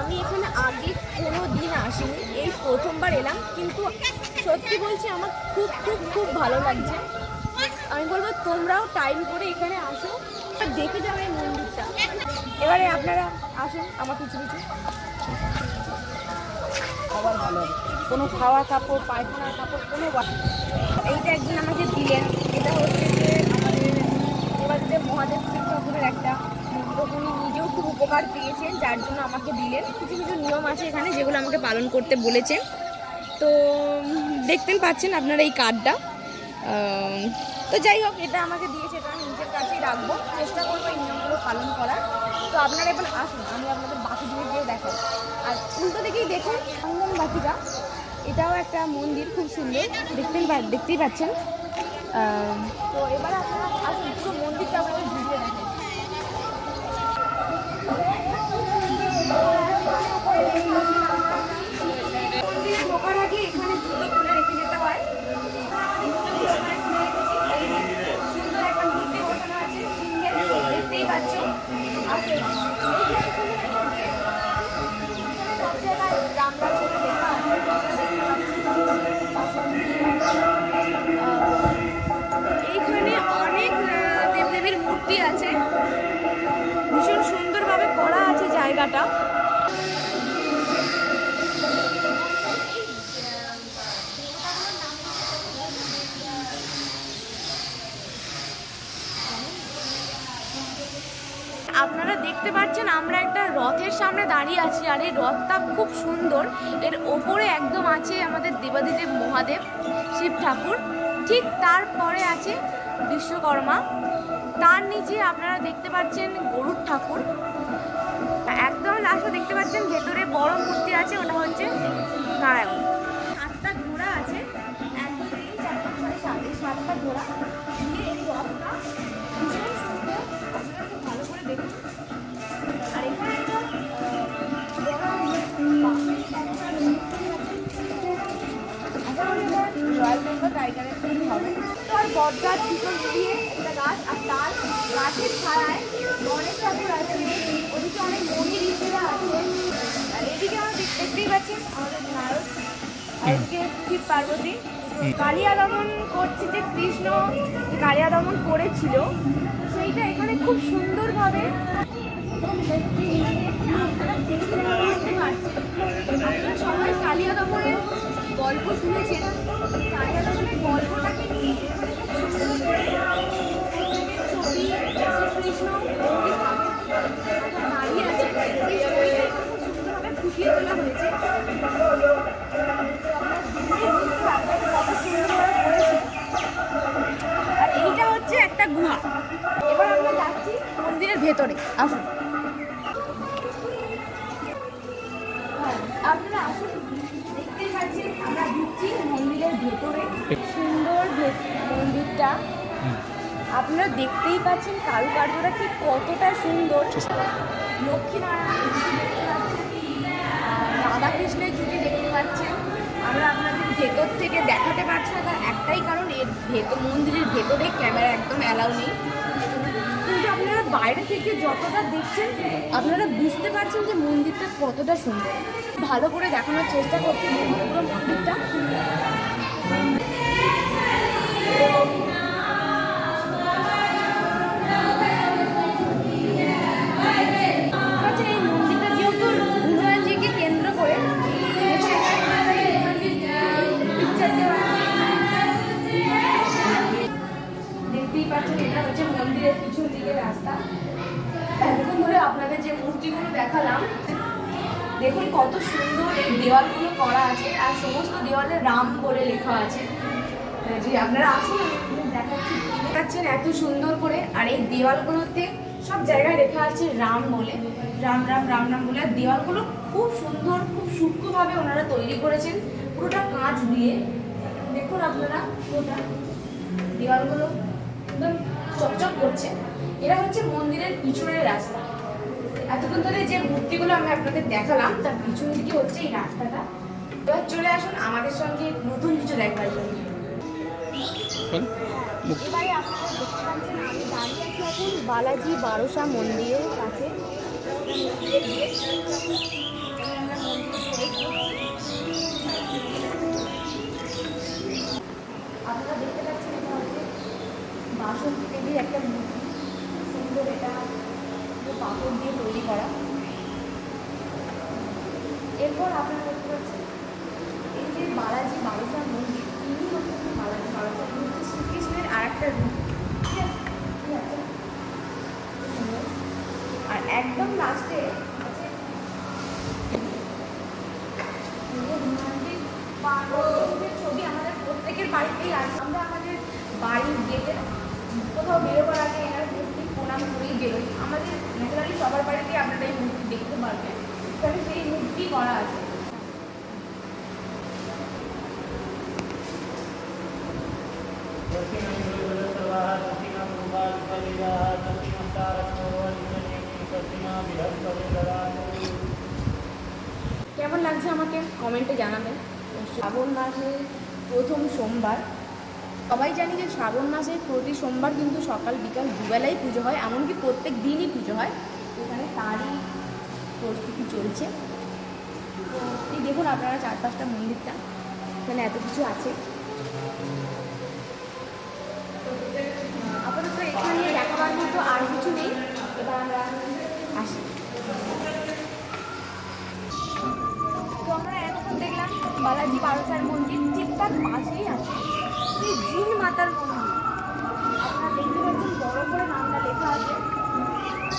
আমি এখানে আগে কোনো দিন আসিনি, এই প্রথমবার এলাম, কিন্তু সত্যি বলছি আমার খুব খুব খুব ভালো লাগছে। আমি বলবো তোমরাও টাইম করে এখানে আসো, দেখে যাবে এই মন্দিরটা। এবারে আপনারা আসুন আমার কিছু কিছু। আবার ভালো কোনো খাওয়া কাপড় পায়খানা কাপড় কোনো এইটা একদিন আমাকে দিলেন, এটা হচ্ছে যে আমাদের এবার যে মহাদেব শিব ঠাকুরের একটা মন্ত্র, উনি নিজেও খুব উপকার পেয়েছেন, যার জন্য আমাকে দিলেন। কিছু কিছু নিয়ম আছে এখানে যেগুলো আমাকে পালন করতে বলেছেন। তো দেখতেন পাচ্ছেন আপনারা এই কার্ডটা। তো যাই হোক, এটা আমাকে দিয়েছে, এটা আমি নিজের কাছেই রাখবো, চেষ্টা করবো এই নিয়মগুলো পালন করার। তো আপনারা এবার আসুন, আমি আপনাদের বাকি জিনিসগুলো দেখাই। আর উল্টো দিকেই দেখুন বাকিটা, এটাও একটা মন্দির, খুব সুন্দর, দেখতেই পাচ্ছেন। তো এবার আপনারা আসুন, পুরো মন্দিরটা আপনাদের ঘুরিয়ে দেখেন। মন্দিরে ঢোকার আগে এখানে জুতো খুলে রেখে যেতে হয়। সুন্দর একটা মূর্তি বসানো আছে, দেখতেই পাচ্ছেন। এইখানে অনেক দেবদেবীর মূর্তি আছে, ভীষণ সুন্দরভাবে করা আছে জায়গাটা। আপনারা দেখতে পাচ্ছেন আমরা একটা রথের সামনে দাঁড়িয়ে আছি, আর এই রথটা খুব সুন্দর। এর ওপরে একদম আছে আমাদের দেবাদিদেব মহাদেব শিব ঠাকুর, ঠিক তারপরে আছে বিশ্বকর্মা, তার নিচে আপনারা দেখতে পাচ্ছেন গরুর ঠাকুর, একদম লাস্টে দেখতে পাচ্ছেন ভেতরে বড় মূর্তি আছে, ওটা হচ্ছে নারায়ণ। 7টা ঘোড়া আছে, 1 2 3 4 5 6 7, 7টা ঘোড়া দিয়ে এই রথটা ভীষণ সুন্দর, আপনারা খুব ভালো করে দেখুন। আর এখানে একটা রয়্যাল বেঙ্গল টাইগারের তৈরি হবে। তো আর বটগাছ ভিতর দিয়ে একটা গাছ, আর তার গাছের ছায়ায় অনেক ঠাকুর আছে, ওদিকে অনেক মন্দির ঋষিরা আছে। আর এদিকে আমরা দেখতেই পাচ্ছেন আমাদের নারদ, আর এদিকে শিব পার্বতী। কালিয়া দমন করছে, যে কৃষ্ণ কালিয়া দমন করেছিল সেইটা এখানে খুব সুন্দরভাবে আপনারা সবাই কালিয়া দমনের গল্প শুনেছেন। কালিয়া দমনের গল্পটাকে নিয়ে ছবি কৃষ্ণ দাঁড়িয়ে আছে, এই ছবিটা খুব সুন্দরভাবে ফুটিয়ে তোলা হয়েছে। আর এইটা হচ্ছে একটা গুহা। এবার আমরা যাচ্ছি মন্দিরের ভেতরে, আসুন। আপনারা আসুন, দেখতেই পাচ্ছেন আমরা ঢুকছি মন্দিরের ভেতরে। সুন্দর মন্দিরটা আপনারা দেখতেই পাচ্ছেন, কারুকার্যটা ঠিক কতটা সুন্দর। লক্ষ্মীনারায়ণ রাধা কৃষ্ণের ছবি দেখতে পাচ্ছেন। আমরা আপনাদের ভেতর থেকে দেখাতে পারছি না, তার একটাই কারণ, এর মন্দিরের ভেতরে ক্যামেরা একদম অ্যালাউ নেই। কিন্তু আপনারা বাইরে থেকে যতটা দেখছেন আপনারা বুঝতে পারছেন যে মন্দিরটা কতটা সুন্দর। ভালো করে দেখানোর চেষ্টা করছি পুরো মন্দিরটা। এই মন্দিরটা যেহেতু হনুমানজিকে কেন্দ্র করে দেখতেই পাচ্ছেন, এটা হচ্ছে মন্দিরের পিছন দিকে রাস্তা। এতক্ষণ ধরে আপনাদের যে মূর্তিগুলো দেখালাম, দেখুন কত সুন্দর এই দেওয়ালগুলো করা আছে, আর সমস্ত দেওয়ালে রাম বলে লেখা আছে। যে আপনারা আসুন, দেখাচ্ছেন এত সুন্দর করে। আর এই দেওয়ালগুলোতে সব জায়গায় লেখা আছে রাম বলে, রাম রাম রাম রাম বলে। আর দেওয়ালগুলো খুব সুন্দর, খুব সূক্ষ্মভাবে ওনারা তৈরি করেছেন, পুরোটা কাঁচ দিয়ে। দেখুন আপনারা পুরোটা দেওয়ালগুলো একদম চকচক করছে। এরা হচ্ছে মন্দিরের পিছনের রাস্তা। এতক্ষণ ধরে যে মূর্তিগুলো আমি আপনাদের দেখালাম তার পিছন দিকে হচ্ছে এই রাস্তাটা। এবার চলে আসুন আমাদের সঙ্গে নতুন কিছু দেখবার জন্য। এবারে আপনারা দেখতে পাচ্ছেন আমি দাঁড়িয়ে আছি এখন বালাজি বারোসা মন্দিরের কাছে। এই একটা মূর্তি সুন্দর, এটা পাথর দিয়ে তৈরি করা। এরপর আপনারা দেখতে পাচ্ছেন এই যে বালাজি বারোসার মন্দির, তিনি হচ্ছেন বালাজি বারোসার মন্দির, শ্রীকৃষ্ণের আর একটা রূপ। ঠিক আছে, সুন্দর। আর একদম লাস্টে আছে ছবি, আমাদের প্রত্যেকের বাড়িতেই আছে। আমরা আমাদের বাড়ির গেটে কোথাও বেরোবার আগে এনার মূর্তি প্রণাম করেই বেরোই। আমাদের ন্যাচারালি সবার বাড়িতেই আপনারা এই মূর্তি দেখতে পারবেন, তাহলে সেই মূর্তি করা আছে। কেমন লাগছে আমাকে কমেন্টে জানাবেন। শ্রাবণ মাসের প্রথম সোমবার, সবাই জানি যে শ্রাবণ মাসের প্রতি সোমবার কিন্তু সকাল বিকাল দুবেলাই পুজো হয়, এমনকি প্রত্যেক দিনই পুজো হয়। এখানে তারই প্রস্তুতি চলছে। তো এই দেখুন আপনারা চারপাশটা মন্দিরটা, এখানে এত কিছু আছে। আপাতত এখানে দেখাবার মতো আর কিছু নেই, এবার আমরা আসি। তো আমরা এখন দেখলাম বালাজি বারোসার মন্দির, ঠিক তার পাশেই আছে শ্রী জিন মাতার মন্দির। আপনারা দেখতে পাচ্ছেন বড় করে নামটা লেখা আছে।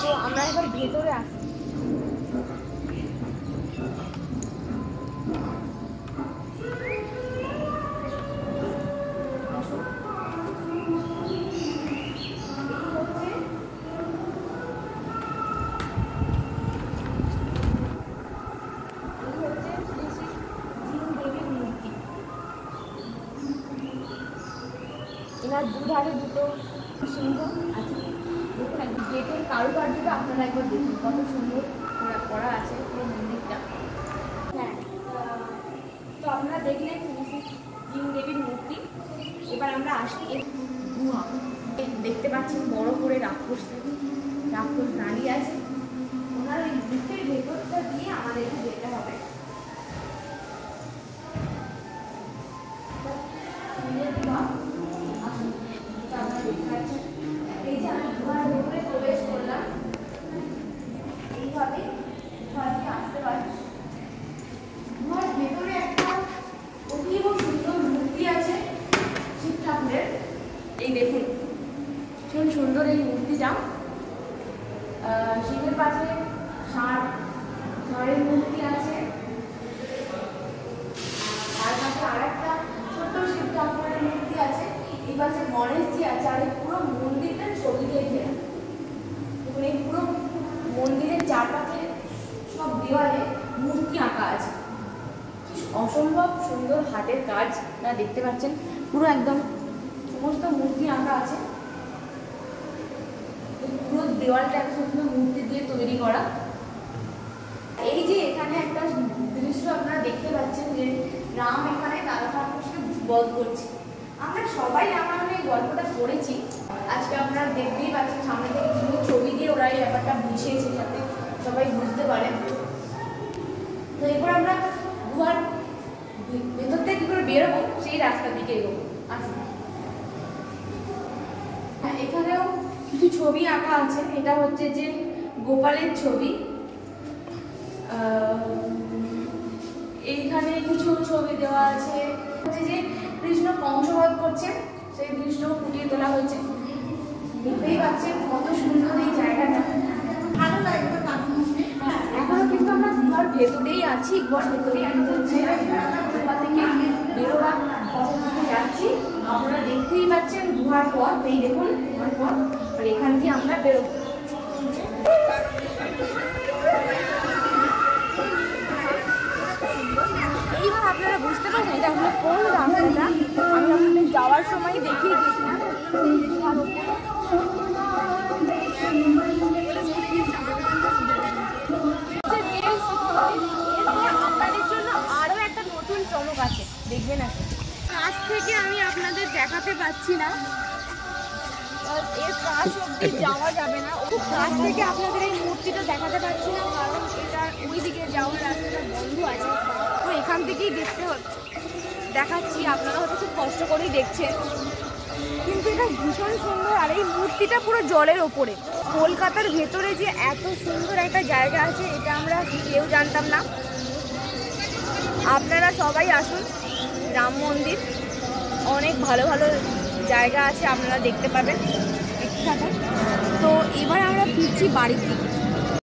তো আমরা এবার ভেতরে আসি। এনার দুধারে দুটো সিংহ আছে। দেখুন একদম গেটের কারুকার্যটা আপনারা একবার দেখুন, কত সুন্দর করা আছে পুরো মন্দিরটা। হ্যাঁ, তো আপনারা দেখলেন জিন দেবীর মূর্তি। এবার আমরা আসি এর গুহা। দেখতে পাচ্ছেন বড় করে রাক্ষস দাঁড়িয়ে আছে। ওনার ওই ভিতের ভেতরটা দিয়ে আমাদেরকে যেতে হবে। এই যে আমি গুহার ভেতরে প্রবেশ করলাম, এইভাবে আসতে পারি। গুহার ভেতরে একটা অতীব সুন্দর মূর্তি আছে শিব ঠাকুরের। এই দেখুন ভীষণ সুন্দর এই মূর্তিটা। শিবের পাশে ষাঁড়ের মূর্তি আছে, তার পাশে আর একটা ছোট শিব ঠাকুরের মূর্তি আছে। এই পাশে গণেশজি আছে। আর এই পুরো মন্দিরটা ছবি দিয়ে ঘেরা। দেখুন এই পুরো মন্দিরের চারপাশে সব দেওয়ালে মূর্তি আঁকা আছে। অসম্ভব সুন্দর হাতের কাজ না, দেখতে পাচ্ছেন পুরো একদম সমস্ত মূর্তি আঁকা আছে। পুরো দেওয়ালটা এত সুন্দর মূর্তি দিয়ে তৈরি করা। এই যে এখানে একটা দৃশ্য আপনারা দেখতে পাচ্ছেন যে রাম এখানে তারকাসুরকে বধ করছে। আমরা সবাই রামায়ণে এই গল্পটা পড়েছি। আজকে আপনারা দেখতেই পাচ্ছেন সামনে থেকে কিছু ছবি দিয়ে ওরা এই ব্যাপারটা বুঝিয়েছে, যাতে সবাই বুঝতে পারে। তো এরপর আমরা গুহার ভেতর থেকে কী করে বেরোবো সেই রাস্তার দিকে এগোবো। আসুন, এখানেও কিছু ছবি আঁকা আছে। এটা হচ্ছে যে গোপালের ছবি। এইখানে কিছু ছবি দেওয়া আছে, হচ্ছে যে কৃষ্ণ কংসবধ করছে, সেই দৃশ্য ফুটিয়ে তোলা হয়েছে। দেখতেই পাচ্ছেন কত সুন্দর এই জায়গাটা, ভালো লাগবে। এখনো কিন্তু আমরা গুহার ভেতরেই আছি, গুহার ভেতরেই আমি হচ্ছে গুহা থেকে বেরোবার পথে যাচ্ছি। আপনারা দেখতেই পাচ্ছেন গুহার পথ, এই দেখুন গুহার পথ, আর এখান থেকে আমরা বেরোবো। এইবার আপনারা বুঝতে পারছেন এটা আসলে কোন রাস্তাটা। আমি আপনাদের যাওয়ার সময় দেখিয়ে গেছিলাম। আপনাদের জন্য আরো একটা নতুন চমক আছে, দেখবেন। এখন কাছ থেকে আমি আপনাদের দেখাতে পাচ্ছি না, এর কাছ অব্দি যাওয়া যাবে না। খুব কাছ থেকে আপনাদের এই মূর্তিটা দেখাতে পাচ্ছি না, কারণ এটা ওই দিকে যাওয়ার রাস্তাটা বন্ধ আছে। তো এখান থেকেই দেখাচ্ছি, আপনারা হয়তো খুব কষ্ট করেই দেখছেন। কিন্তু এটা ভীষণ সুন্দর। আর এই মূর্তিটা পুরো জলের ওপরে। কলকাতার ভেতরে যে এত সুন্দর একটা জায়গা আছে এটা আমরা কেউ জানতাম না। আপনারা সবাই আসুন, রাম মন্দির অনেক ভালো ভালো জায়গা আছে, আপনারা দেখতে পাবেন। তো এবার আমরা ফিরছি বাড়ির দিকে।